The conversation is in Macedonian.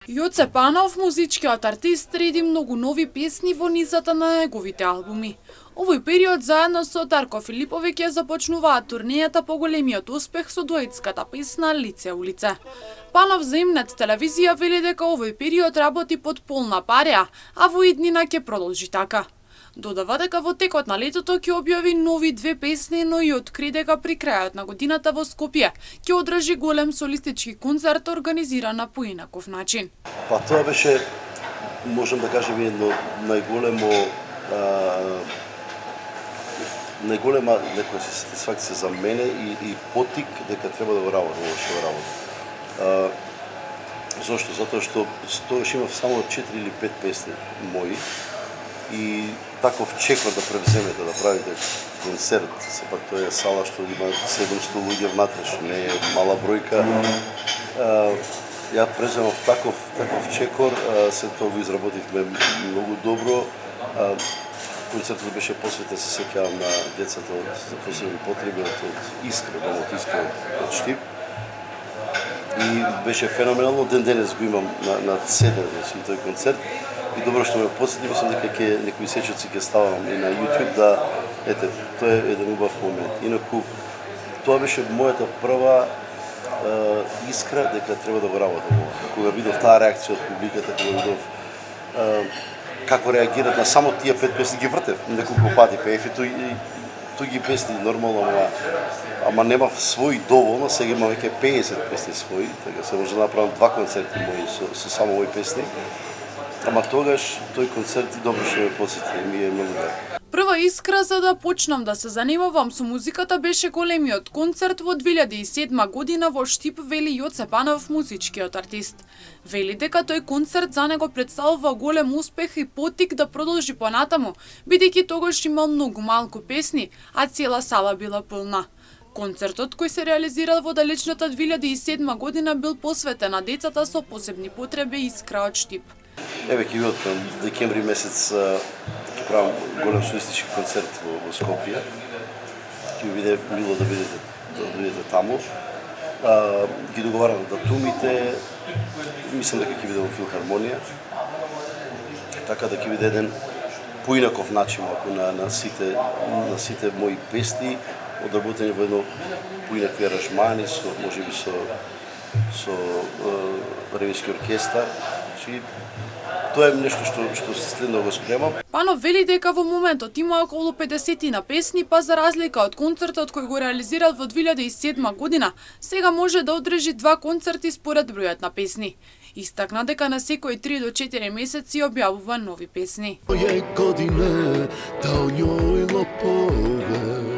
Јоце Панов, музичкиот артист, реди многу нови песни во низата на неговите албуми. Овој период заедно со Дарко Филиповиќ ја започнуваат турнејата по големиот успех со дуетската песна Лице у лице. Панов за Имнет телевизија вели дека овој период работи под полна пареа, а во иднина ќе продолжи така. Додава дека во текот на летото ќе објави нови две песни, но и откри дека при крајот на годината во Скопје ќе одржи голем солистички концерт организиран на поинаков начин. Па тоа беше, можам да кажем, едно најголема некоја сатисфакција за мене и потик дека треба да го работам во што го работам. Зошто? Затоа што тогаш имав само 4 или 5 песни мои и таков чекор да превземете, да правите концерт, сепак тоа е сала што има 700 луѓе внатре, што не е мала бројка. Ја преземав таков чекор, се тоа го изработивме многу добро. Концертот беше посветен, се сеќавам, на децата за посебни потреби од Искра, домот Искра од Штип. И беше феноменално, ден денес го имам на CD, значи тој концерт. И добро што ме посети, мислам дека некои сечоци ќе ставам и на YouTube да, ете, тоа е еден убав момент. Инаку, тоа беше мојата прва искра дека треба да го работам. Кога видов таа реакција од публиката, кога видов како реагират на само тие 5 песни, ги вртев неколку пати, пеев и тој ги песни нормално, ама немав свои доволно, сега имам веќе 50 песни свои, така се може да направам 2 концерти мои со само мои песни. Ама тогаш тој концерт и добро што ме посети, ми е многу драго. Прва искра за да почнам да се занимавам со музиката беше големиот концерт во 2007 година во Штип, вели Јоце Панов, музичкиот артист. Вели дека тој концерт за него представува голем успех и потик да продолжи понатаму, бидејќи тогаш имал многу малку песни, а цела сала била полна. Концертот кој се реализирал во далечната 2007 година бил посветен на децата со посебни потреби Искра од Штип. Еве ќе видат кон декември месец ќе правам голем солистички концерт во Скопје. Ќе биде мило да бидете таму. Ги договарам датумите. Мислам дека ќе биде во филхармонија. Така да ќе биде еден поинаков начин ако на сите мои песни, одработени во едно поинакви аранжмани, со можеби со ревиски оркестар. Тоа е нешто што следно го спремам. Панов вели дека во моментот има околу 50 на песни, па за разлика од концертот кој го реализирал во 2007 година, сега може да одржи 2 концерти според бројот на песни. Истакна дека на секои 3 до 4 месеци објавува нови песни.